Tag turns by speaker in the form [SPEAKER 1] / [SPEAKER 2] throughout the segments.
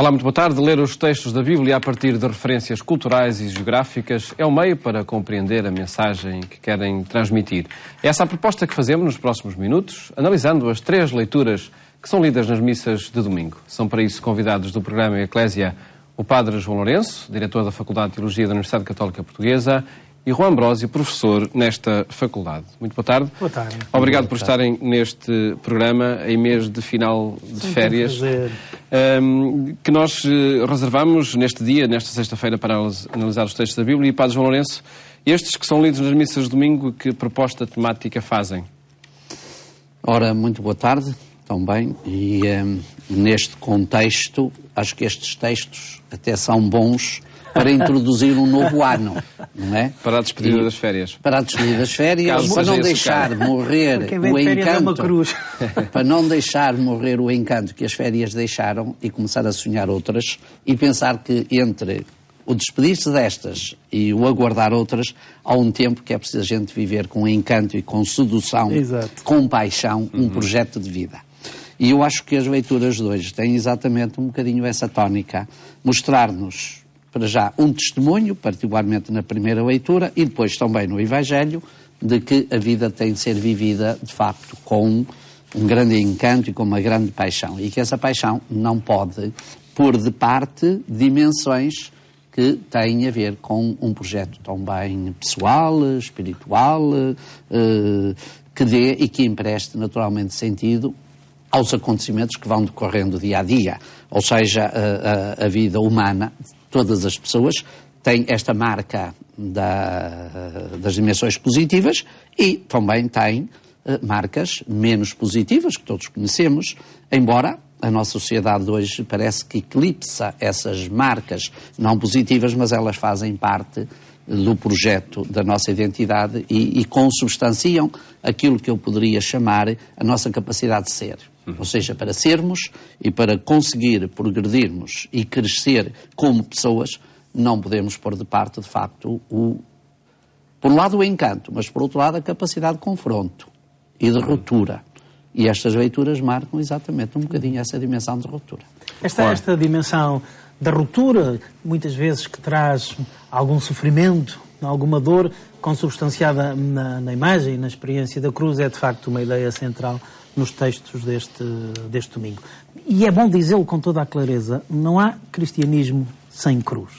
[SPEAKER 1] Olá, muito boa tarde. Ler os textos da Bíblia a partir de referências culturais e geográficas é um meio para compreender a mensagem que querem transmitir. É essa a proposta que fazemos nos próximos minutos, analisando as 3 leituras que são lidas nas missas de domingo. São para isso convidados do programa Eclésia o Padre João Lourenço, diretor da Faculdade de Teologia da Universidade Católica Portuguesa, e Juan Ambrósio, professor nesta faculdade. Muito boa tarde.
[SPEAKER 2] Boa tarde.
[SPEAKER 1] Obrigado por estarem neste programa em mês de final de férias, que nós reservamos neste dia, nesta sexta-feira, para analisar os textos da Bíblia. E, Padre João Lourenço, estes que são lidos nas missas de domingo, que proposta temática fazem?
[SPEAKER 3] Ora, muito boa tarde também. E neste contexto, acho que estes textos até são bons para introduzir um novo ano, não é?
[SPEAKER 1] Para a despedida das férias.
[SPEAKER 3] Para a despedida das férias, para não deixar morrer o encanto. Para não deixar morrer o encanto que as férias deixaram e começar a sonhar outras e pensar que entre o despedir-se destas e o aguardar outras, há um tempo que é preciso a gente viver com encanto e com sedução, com paixão, um projeto de vida. E eu acho que as leituras de hoje têm exatamente um bocadinho essa tónica, mostrar-nos para já um testemunho, particularmente na primeira leitura, e depois também no Evangelho, de que a vida tem de ser vivida, de facto, com um grande encanto e com uma grande paixão. E que essa paixão não pode pôr de parte dimensões que têm a ver com um projeto também pessoal, espiritual, que dê e que empreste naturalmente sentido aos acontecimentos que vão decorrendo dia a dia. Ou seja, a vida humana, todas as pessoas, têm esta marca das dimensões positivas e também têm marcas menos positivas, que todos conhecemos, embora a nossa sociedade de hoje parece que eclipsa essas marcas não positivas, mas elas fazem parte do projeto da nossa identidade e consubstanciam aquilo que eu poderia chamar a nossa capacidade de ser. Ou seja, para sermos e para conseguir progredirmos e crescer como pessoas, não podemos pôr de parte, de facto, por um lado o encanto, mas por outro lado a capacidade de confronto e de ruptura. E estas leituras marcam exatamente um bocadinho essa dimensão de ruptura.
[SPEAKER 2] Esta dimensão da ruptura, muitas vezes que traz algum sofrimento, alguma dor, consubstanciada na imagem e na experiência da cruz, é de facto uma ideia central nos textos deste domingo. E é bom dizê-lo com toda a clareza, não há cristianismo sem cruz.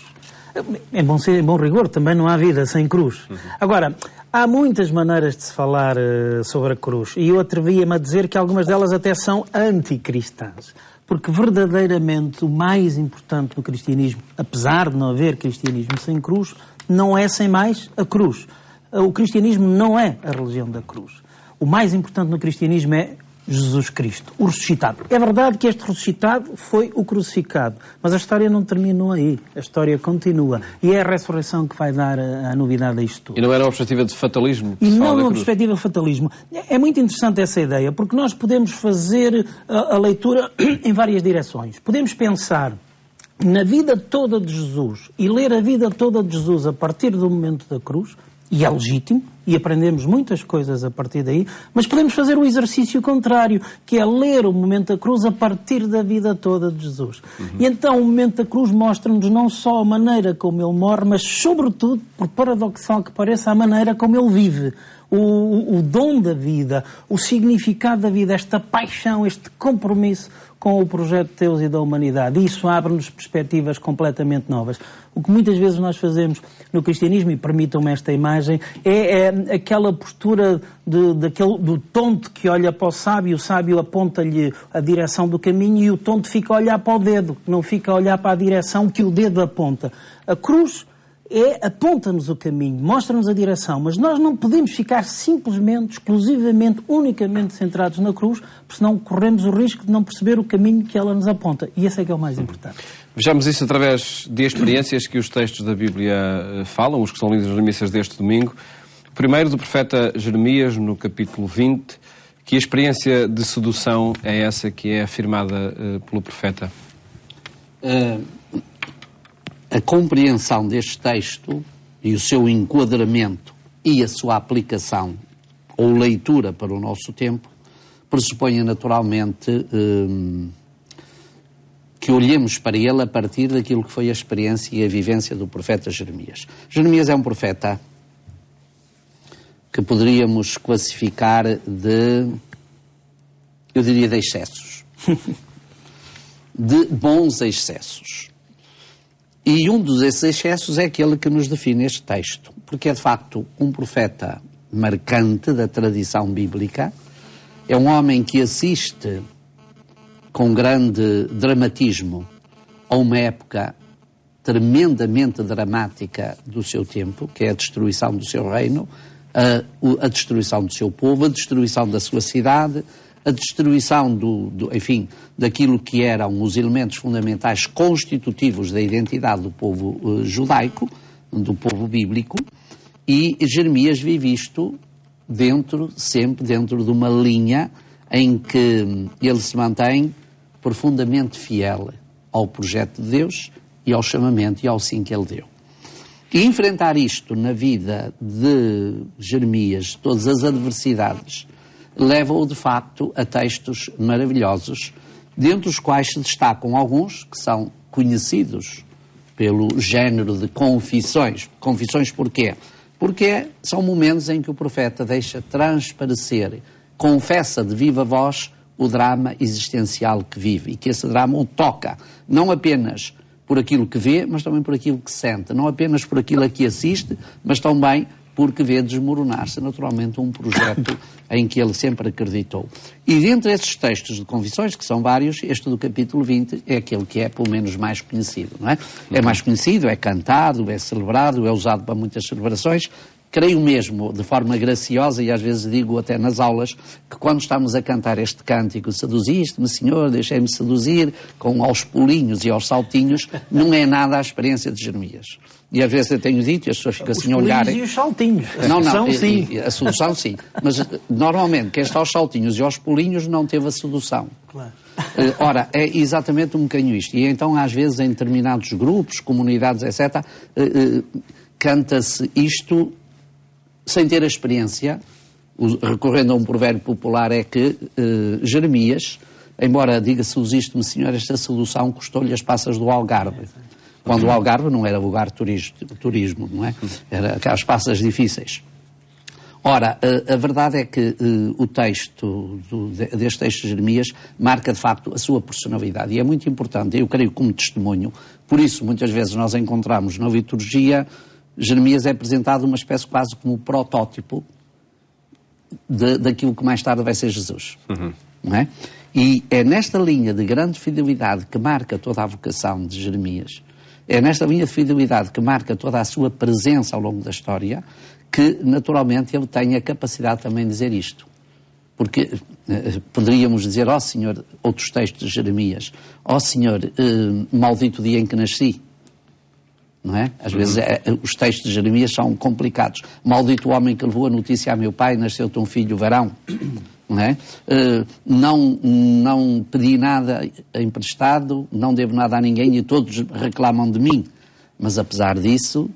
[SPEAKER 2] Em bom rigor, também não há vida sem cruz. Agora, há muitas maneiras de se falar sobre a cruz, e eu atrevia-me a dizer que algumas delas até são anticristãs. Porque verdadeiramente o mais importante no cristianismo, apesar de não haver cristianismo sem cruz, não é sem mais a cruz. O cristianismo não é a religião da cruz. O mais importante no cristianismo é Jesus Cristo, o ressuscitado. É verdade que este ressuscitado foi o crucificado, mas a história não terminou aí. A história continua. E é a ressurreição que vai dar a novidade a isto tudo.
[SPEAKER 1] E não era uma perspectiva de fatalismo?
[SPEAKER 2] E não uma perspectiva de fatalismo. É muito interessante essa ideia, porque nós podemos fazer a leitura em várias direções. Podemos pensar na vida toda de Jesus e ler a vida toda de Jesus a partir do momento da cruz, e é legítimo, e aprendemos muitas coisas a partir daí, mas podemos fazer o exercício contrário, que é ler o momento da cruz a partir da vida toda de Jesus. E então o momento da cruz mostra-nos não só a maneira como ele morre, mas sobretudo, por paradoxal que pareça, a maneira como ele vive. O dom da vida, o significado da vida, esta paixão, este compromisso com o projeto de Deus e da humanidade. E isso abre-nos perspectivas completamente novas. O que muitas vezes nós fazemos no cristianismo, e permitam-me esta imagem, é aquela postura do tonto que olha para o sábio aponta-lhe a direção do caminho e o tonto fica a olhar para o dedo, não fica a olhar para a direção que o dedo aponta. A cruz aponta-nos o caminho, mostra-nos a direção, mas nós não podemos ficar simplesmente, exclusivamente, unicamente centrados na cruz, porque senão corremos o risco de não perceber o caminho que ela nos aponta. E esse é que é o mais importante.
[SPEAKER 1] Vejamos isso através de experiências que os textos da Bíblia falam, os que são lidos nas missas deste domingo. O primeiro do profeta Jeremias, no capítulo 20, que a experiência de sedução é essa que é afirmada pelo profeta.
[SPEAKER 3] A compreensão deste texto e o seu enquadramento e a sua aplicação ou leitura para o nosso tempo pressupõe naturalmente que olhemos para ele a partir daquilo que foi a experiência e a vivência do profeta Jeremias. Jeremias é um profeta que poderíamos classificar eu diria, de excessos. De bons excessos. E um desses excessos é aquele que nos define este texto, porque é de facto um profeta marcante da tradição bíblica, é um homem que assiste com grande dramatismo a uma época tremendamente dramática do seu tempo, que é a destruição do seu reino, a destruição do seu povo, a destruição da sua cidade, a destruição enfim, daquilo que eram os elementos fundamentais constitutivos da identidade do povo judaico, do povo bíblico, e Jeremias vive isto sempre dentro de uma linha em que ele se mantém profundamente fiel ao projeto de Deus e ao chamamento e ao sim que ele deu. E enfrentar isto na vida de Jeremias, todas as adversidades, leva-o de facto a textos maravilhosos, dentre os quais se destacam alguns que são conhecidos pelo género de confissões. Confissões porquê? Porque são momentos em que o profeta deixa transparecer, confessa de viva voz o drama existencial que vive e que esse drama o toca, não apenas por aquilo que vê, mas também por aquilo que sente, não apenas por aquilo a que assiste, mas também porque vê desmoronar-se naturalmente um projeto em que ele sempre acreditou. E dentre esses textos de confissões, que são vários, este do capítulo 20 é aquele que é pelo menos mais conhecido, não é? É mais conhecido, é cantado, é celebrado, é usado para muitas celebrações. Creio mesmo, de forma graciosa, e às vezes digo até nas aulas, que quando estamos a cantar este cântico, seduziste-me, Senhor, deixei-me seduzir, com aos pulinhos e aos saltinhos, não é nada a experiência de Jeremias. E às vezes eu tenho dito, e as pessoas ficam assim a olhar...
[SPEAKER 2] Os pulinhos e os saltinhos.
[SPEAKER 3] Não, sim. A sedução sim. Mas normalmente quem está aos saltinhos e aos pulinhos não teve a sedução.
[SPEAKER 2] Claro.
[SPEAKER 3] Ora, é exatamente um bocadinho isto. E então às vezes em determinados grupos, comunidades, etc., canta-se isto sem ter a experiência. Recorrendo a um provérbio popular é que Jeremias, embora diga seduziste-me, Senhor, esta sedução custou-lhe as passas do Algarve. Quando o Algarve não era lugar de turismo, não é? Era aquelas passas difíceis. Ora, a verdade é que o texto deste texto de Jeremias marca de facto a sua personalidade e é muito importante, eu creio como testemunho, por isso muitas vezes nós encontramos na liturgia, Jeremias é apresentado uma espécie quase como protótipo daquilo que mais tarde vai ser Jesus, não é? E é nesta linha de grande fidelidade que marca toda a vocação de Jeremias, é nesta linha de fidelidade que marca toda a sua presença ao longo da história, que naturalmente ele tem a capacidade também de dizer isto. Porque poderíamos dizer, ó Senhor, outros textos de Jeremias, ó Senhor, maldito o dia em que nasci. Não é? Às vezes os textos de Jeremias são complicados. Maldito o homem que levou a notícia a meu pai, nasceu-te um filho varão. Não é? Não pedi nada emprestado, não devo nada a ninguém e todos reclamam de mim. Mas apesar disso,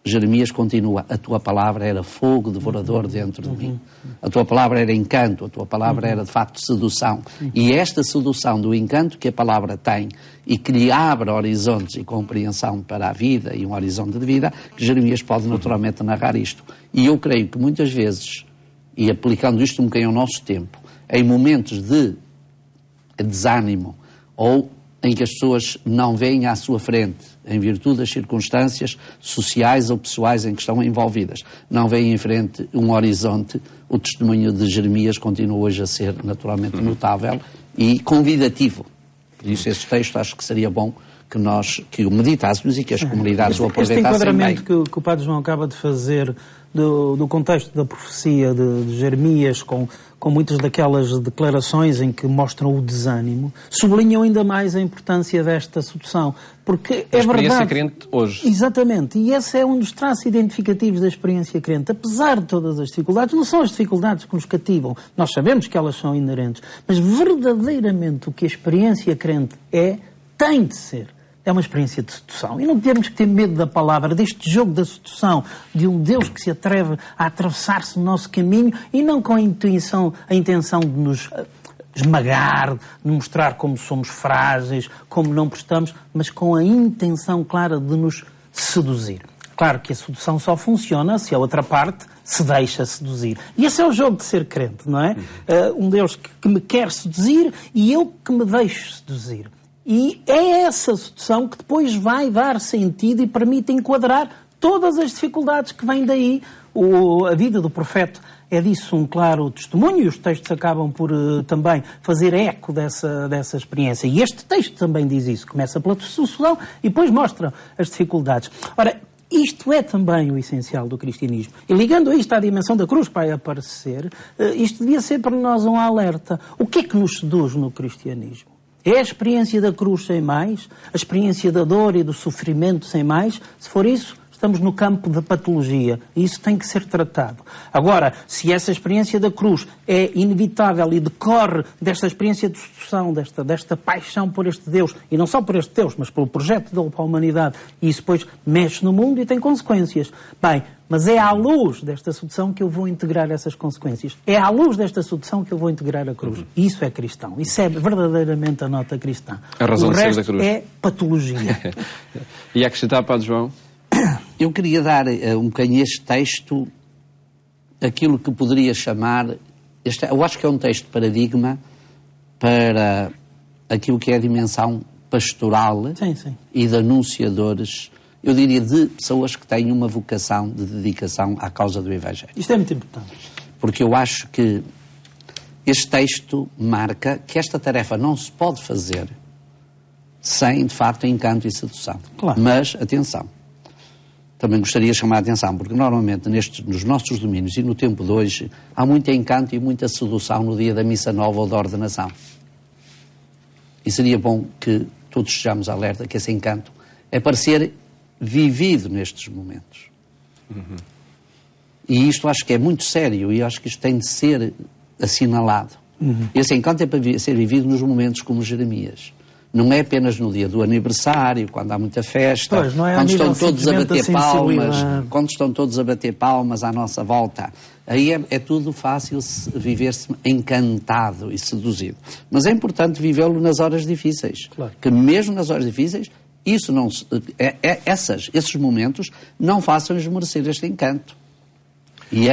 [SPEAKER 3] Jeremias continua, a tua palavra era fogo devorador dentro de mim. A tua palavra era encanto, a tua palavra era de facto sedução. E esta sedução do encanto que a palavra tem e que lhe abre horizontes e compreensão para a vida e um horizonte de vida, que Jeremias pode naturalmente narrar isto. E eu creio que muitas vezes, e aplicando isto um bocadinho ao nosso tempo, em momentos de desânimo ou em que as pessoas não veem à sua frente, em virtude das circunstâncias sociais ou pessoais em que estão envolvidas, não veem em frente um horizonte, o testemunho de Jeremias continua hoje a ser naturalmente notável e convidativo. Por isso esse texto acho que seria bom que o meditássemos e que as comunidades o aproveitassem bem.
[SPEAKER 2] Este enquadramento que o Padre João acaba de fazer do contexto da profecia de Jeremias, com muitas daquelas declarações em que mostram o desânimo, sublinham ainda mais a importância desta sedução. Porque é verdade... A experiência
[SPEAKER 1] crente hoje.
[SPEAKER 2] Exatamente. E esse é um dos traços identificativos da experiência crente. Apesar de todas as dificuldades, não são as dificuldades que nos cativam. Nós sabemos que elas são inerentes. Mas verdadeiramente o que a experiência crente tem de ser. É uma experiência de sedução. E não temos que ter medo da palavra, deste jogo da sedução, de um Deus que se atreve a atravessar-se no nosso caminho e não com a intenção de nos esmagar, de mostrar como somos frágeis, como não prestamos, mas com a intenção clara de nos seduzir. Claro que a sedução só funciona se a outra parte se deixa seduzir. E esse é o jogo de ser crente, não é? Um Deus que me quer seduzir e eu que me deixo seduzir. E é essa sedução que depois vai dar sentido e permite enquadrar todas as dificuldades que vêm daí. A vida do profeta é disso um claro testemunho e os textos acabam por também fazer eco dessa experiência. E este texto também diz isso. Começa pela sedução e depois mostra as dificuldades. Ora, isto é também o essencial do cristianismo. E ligando isto à dimensão da cruz que vai aparecer, isto devia ser para nós um alerta. O que é que nos seduz no cristianismo? É a experiência da cruz sem mais? A experiência da dor e do sofrimento sem mais? Se for isso, estamos no campo da patologia e isso tem que ser tratado. Agora, se essa experiência da cruz é inevitável e decorre desta experiência de sedução, desta paixão por este Deus, e não só por este Deus, mas pelo projeto dele para a humanidade, e isso depois mexe no mundo e tem consequências. Bem, mas é à luz desta sedução que eu vou integrar essas consequências. É à luz desta sedução que eu vou integrar a cruz. Isso é cristão. Isso é verdadeiramente a nota cristã.
[SPEAKER 1] A razão
[SPEAKER 2] de
[SPEAKER 1] ser da cruz.
[SPEAKER 2] É patologia.
[SPEAKER 1] E acrescentar, Padre João?
[SPEAKER 3] Eu queria dar um bocadinho este texto, aquilo que poderia chamar, eu acho que é um texto paradigma para aquilo que é a dimensão pastoral e de anunciadores, eu diria de pessoas que têm uma vocação de dedicação à causa do Evangelho.
[SPEAKER 2] Isto é muito importante.
[SPEAKER 3] Porque eu acho que este texto marca que esta tarefa não se pode fazer sem, de facto, encanto e sedução.
[SPEAKER 2] Claro.
[SPEAKER 3] Mas, atenção, também gostaria de chamar a atenção, porque normalmente nos nossos domínios e no tempo de hoje há muito encanto e muita sedução no dia da missa nova ou da ordenação. E seria bom que todos estejamos alerta que esse encanto é para ser vivido nestes momentos.
[SPEAKER 1] Uhum.
[SPEAKER 3] E isto acho que é muito sério e acho que isto tem de ser assinalado.
[SPEAKER 2] Uhum.
[SPEAKER 3] Esse encanto é para ser vivido nos momentos como Jeremias. Não é apenas no dia do aniversário, quando há muita festa,
[SPEAKER 2] pois, não é
[SPEAKER 3] quando estão todos a bater palmas, quando estão todos a bater palmas à nossa volta. Aí é tudo fácil viver-se encantado e seduzido. Mas é importante vivê-lo nas horas difíceis.
[SPEAKER 2] Claro.
[SPEAKER 3] Que mesmo nas horas difíceis, esses momentos não façam esmorecer este encanto. E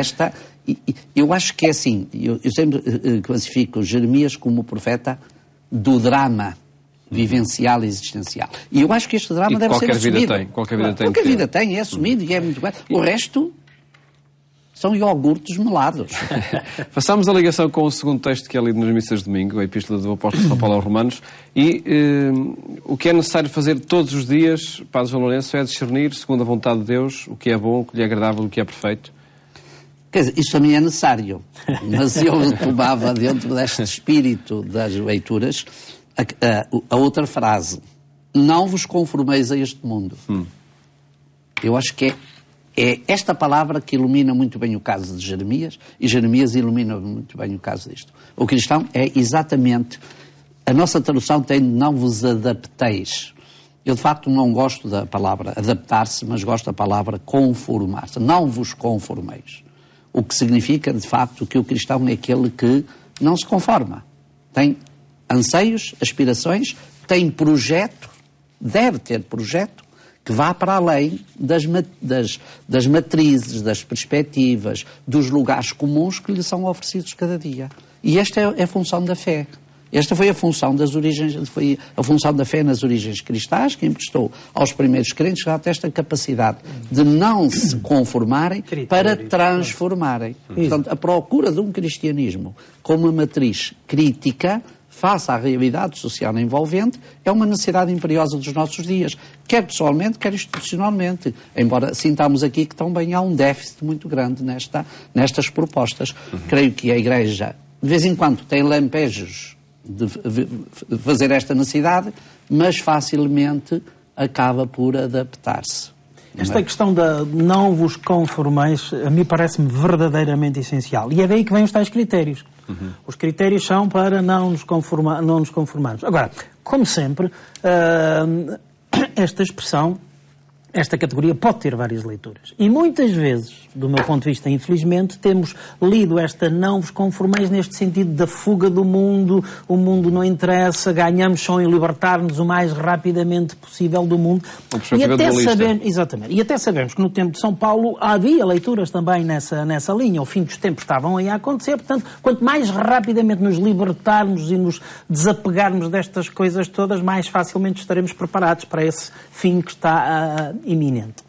[SPEAKER 3] eu acho que é assim, eu sempre classifico Jeremias como o profeta do drama vivencial e existencial. E eu acho que este drama deve ser assumido.
[SPEAKER 1] Qualquer vida tem.
[SPEAKER 3] Qualquer vida tem, é assumido e é muito bem. O resto são iogurtes melados.
[SPEAKER 1] Façamos a ligação com o segundo texto que é lido nas missas de domingo, a Epístola do Apóstolo São Paulo aos Romanos, e o que é necessário fazer todos os dias, Padre João Lourenço, é discernir, segundo a vontade de Deus, o que é bom, o que lhe é agradável, o que é perfeito.
[SPEAKER 3] Quer dizer, isso também é necessário, mas eu retomava dentro deste espírito das leituras a outra frase: não vos conformeis a este mundo. Eu acho que é esta palavra que ilumina muito bem o caso de Jeremias, e Jeremias ilumina muito bem o caso disto. O cristão é exatamente, a nossa tradução tem de não vos adapteis. Eu de facto não gosto da palavra adaptar-se, mas gosto da palavra conformar-se. Não vos conformeis. O que significa, de facto, que o cristão é aquele que não se conforma. Tem anseios, aspirações, tem projeto, deve ter projeto, que vá para além das matrizes, das perspectivas, dos lugares comuns que lhe são oferecidos cada dia. E esta é a função da fé. Esta foi a função das origens, foi a função da fé nas origens cristãs, que emprestou aos primeiros crentes já esta capacidade de não se conformarem para transformarem. Portanto, a procura de um cristianismo com uma matriz crítica face à realidade social envolvente é uma necessidade imperiosa dos nossos dias, quer pessoalmente, quer institucionalmente. Embora sintamos aqui que também há um déficit muito grande nestas propostas. Creio que a Igreja, de vez em quando, tem lampejos de fazer esta necessidade, mas facilmente acaba por adaptar-se.
[SPEAKER 2] Esta questão da não vos conformeis, a mim parece-me verdadeiramente essencial. E é daí que vêm os tais critérios. Os critérios são para não nos conformarmos. Agora, como sempre, esta expressão esta categoria pode ter várias leituras. E muitas vezes, do meu ponto de vista, infelizmente, temos lido esta não vos conformeis neste sentido da fuga do mundo, o mundo não interessa, ganhamos só em libertar-nos o mais rapidamente possível do mundo. E até sabemos, exatamente, e até sabemos que no tempo de São Paulo havia leituras também nessa linha. O fim dos tempos estavam aí a acontecer, portanto, quanto mais rapidamente nos libertarmos e nos desapegarmos destas coisas todas, mais facilmente estaremos preparados para esse fim que está iminente.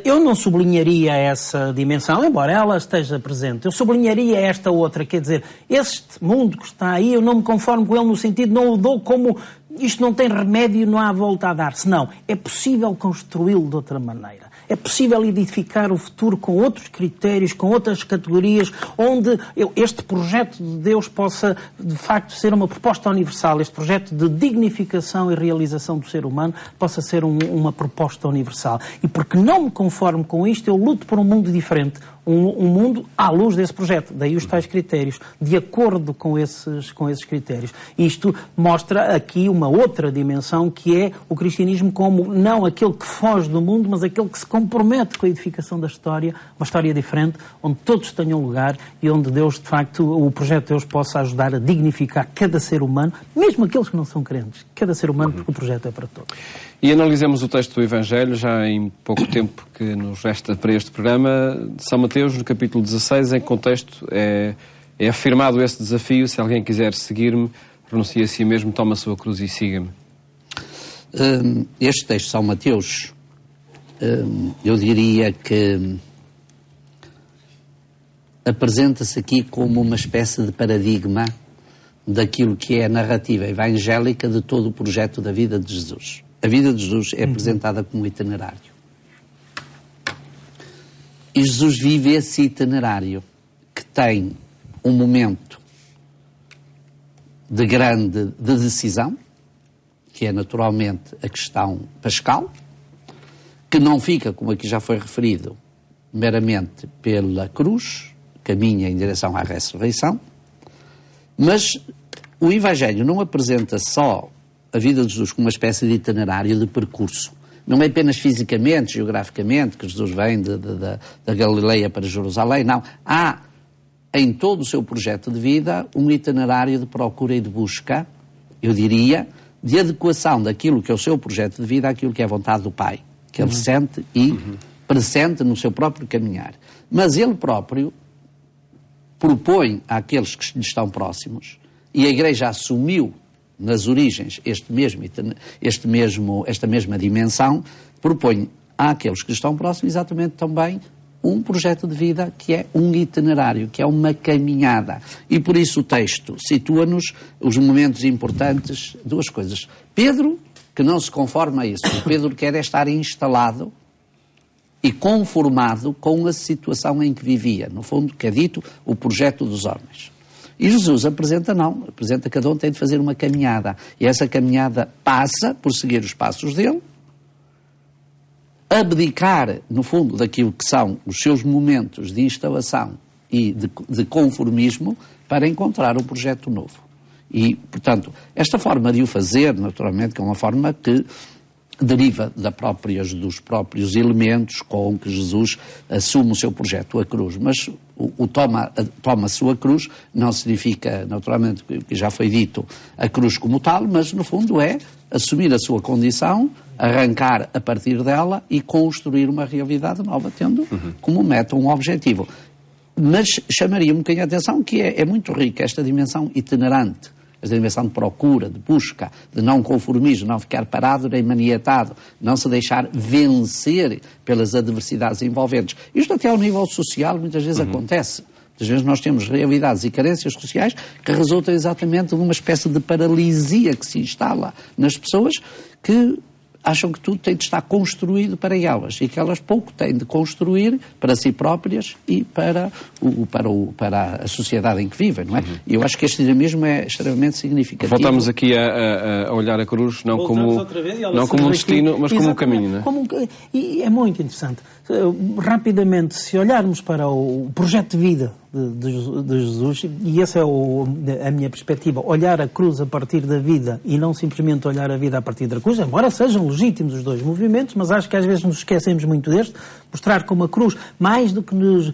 [SPEAKER 2] Eu não sublinharia essa dimensão, embora ela esteja presente. Eu sublinharia esta outra, quer dizer, este mundo que está aí, eu não me conformo com ele no sentido, não o dou como isto não tem remédio, não há volta a dar-se. Não, é possível construí-lo de outra maneira. É possível edificar o futuro com outros critérios, com outras categorias, onde este projeto de Deus possa, de facto, ser uma proposta universal. Este projeto de dignificação e realização do ser humano possa ser uma proposta universal. E porque não me conformo com isto, eu luto por um mundo diferente. Um mundo à luz desse projeto. Daí os tais critérios. De acordo com esses critérios. Isto mostra aqui uma outra dimensão, que é o cristianismo como não aquele que foge do mundo, mas aquele que se compromete com a edificação da história, uma história diferente, onde todos tenham lugar e onde Deus, de facto, o projeto de Deus possa ajudar a dignificar cada ser humano, mesmo aqueles que não são crentes. Cada ser humano, porque o projeto é para todos.
[SPEAKER 1] E analisemos o texto do Evangelho, já em pouco tempo que nos resta para este programa, de São Mateus, no capítulo 16, em que contexto é afirmado esse desafio: se alguém quiser seguir-me, renuncie a si mesmo, toma a sua cruz e siga-me.
[SPEAKER 3] Este texto de São Mateus, eu diria que apresenta-se aqui como uma espécie de paradigma daquilo que é a narrativa evangélica de todo o projeto da vida de Jesus. A vida de Jesus é apresentada como itinerário. E Jesus vive esse itinerário, que tem um momento de grande decisão, que é naturalmente a questão pascal, que não fica, como aqui já foi referido, meramente pela cruz, caminha em direção à ressurreição, mas o Evangelho não apresenta só a vida de Jesus como uma espécie de itinerário de percurso. Não é apenas fisicamente, geograficamente, que Jesus vem da Galileia para Jerusalém, não. Há, em todo o seu projeto de vida, um itinerário de procura e de busca, eu diria, de adequação daquilo que é o seu projeto de vida àquilo que é a vontade do Pai, que ele sente e pressente no seu próprio caminhar. Mas ele próprio propõe àqueles que lhe estão próximos, e a Igreja assumiu nas origens esta mesma dimensão, propõe àqueles que estão próximos exatamente também um projeto de vida que é um itinerário, que é uma caminhada. E por isso o texto situa-nos os momentos importantes, duas coisas. Pedro, que não se conforma a isso. Pedro quer estar instalado e conformado com a situação em que vivia. No fundo, que é dito, o projeto dos homens. E Jesus apresenta que cada um tem de fazer uma caminhada. E essa caminhada passa por seguir os passos dele, abdicar, no fundo, daquilo que são os seus momentos de instalação e de conformismo para encontrar um projeto novo. E, portanto, esta forma de o fazer, naturalmente, que é uma forma que deriva dos próprios elementos com que Jesus assume o seu projeto, a cruz. Mas toma a sua cruz não significa, naturalmente, que já foi dito, a cruz como tal, mas no fundo é assumir a sua condição, arrancar a partir dela e construir uma realidade nova, tendo como meta um objetivo. Mas chamaria um bocadinho a atenção que é muito rica esta dimensão itinerante, esta dimensão de procura, de busca, de não conformismo, não ficar parado nem maniatado, não se deixar vencer pelas adversidades envolventes. Isto até ao nível social muitas vezes acontece. Muitas vezes nós temos realidades e carências sociais que resultam exatamente de uma espécie de paralisia que se instala nas pessoas que acham que tudo tem de estar construído para elas e que elas pouco têm de construir para si próprias e para a sociedade em que vivem, não é? E eu acho que este dinamismo é extremamente significativo.
[SPEAKER 1] Voltamos aqui a olhar a cruz não como um destino, mas como um caminho, não é?
[SPEAKER 2] E é muito interessante. Rapidamente, se olharmos para o projeto de vida de Jesus, e essa é a minha perspectiva, olhar a cruz a partir da vida e não simplesmente olhar a vida a partir da cruz, embora sejam legítimos os dois movimentos, mas acho que às vezes nos esquecemos muito deste, mostrar como a cruz, mais do que nos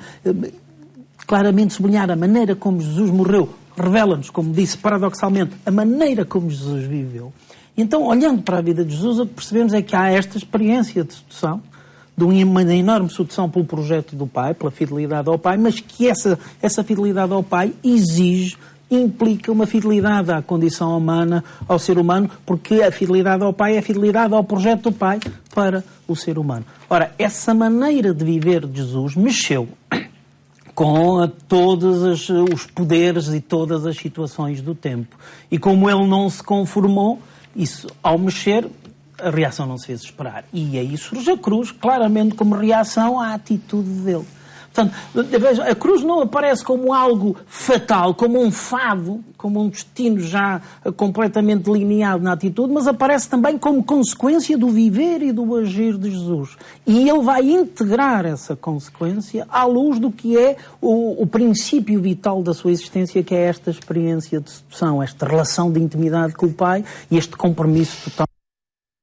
[SPEAKER 2] claramente sublinhar a maneira como Jesus morreu, revela-nos, como disse paradoxalmente, a maneira como Jesus viveu. Então, olhando para a vida de Jesus, o que percebemos é que há esta experiência de sedução, de uma enorme sedução pelo projeto do Pai, pela fidelidade ao Pai, mas que essa fidelidade ao Pai implica uma fidelidade à condição humana, ao ser humano, porque a fidelidade ao Pai é a fidelidade ao projeto do Pai para o ser humano. Ora, essa maneira de viver de Jesus mexeu com todos os poderes e todas as situações do tempo. E como ele não se conformou, isso, ao mexer, a reação não se fez esperar. E aí surge a cruz, claramente como reação à atitude dele. Portanto, a cruz não aparece como algo fatal, como um fado, como um destino já completamente delineado na atitude, mas aparece também como consequência do viver e do agir de Jesus. E ele vai integrar essa consequência à luz do que é o princípio vital da sua existência, que é esta experiência de sedução, esta relação de intimidade com o Pai e este compromisso total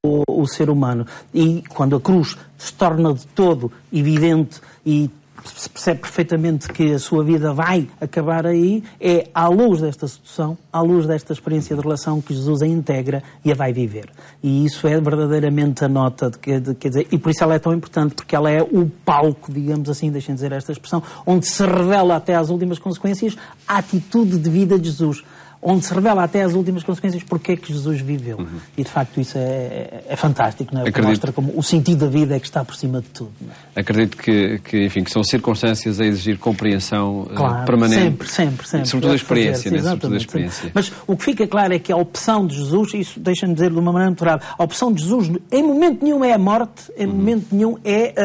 [SPEAKER 2] com o ser humano. E quando a cruz se torna de todo evidente e se percebe perfeitamente que a sua vida vai acabar aí, é à luz desta sedução, à luz desta experiência de relação que Jesus a integra e a vai viver. E isso é verdadeiramente a nota, quer dizer, e por isso ela é tão importante, porque ela é o palco, digamos assim, deixem dizer esta expressão, onde se revela até às últimas consequências a atitude de vida de Jesus. Onde se revela até as últimas consequências porque é que Jesus viveu. E, de facto, isso é fantástico, não é? Porque mostra como o sentido da vida é que está por cima de tudo. Não é?
[SPEAKER 1] Acredito que são circunstâncias a exigir compreensão permanente.
[SPEAKER 2] Sempre.
[SPEAKER 1] Sobretudo a experiência, né? Sobretudo a experiência.
[SPEAKER 2] Mas o que fica claro é que a opção de Jesus, isso deixa-me dizer de uma maneira natural, a opção de Jesus em momento nenhum é a morte, em momento nenhum é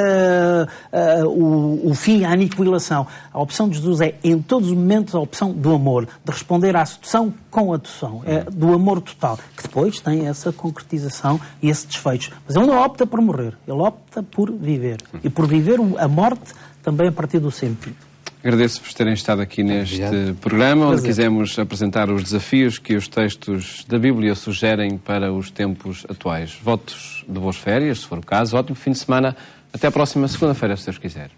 [SPEAKER 2] o fim, a aniquilação. A opção de Jesus é, em todos os momentos, a opção do amor, de responder à sedução com a adoção, é do amor total, que depois tem essa concretização e esse desfecho. Mas ele não opta por morrer, ele opta por viver. E por viver a morte também a partir do sentido.
[SPEAKER 1] Agradeço por terem estado aqui neste programa, onde quisemos apresentar os desafios que os textos da Bíblia sugerem para os tempos atuais. Votos de boas férias, se for o caso, ótimo fim de semana. Até à próxima segunda-feira, se Deus quiser.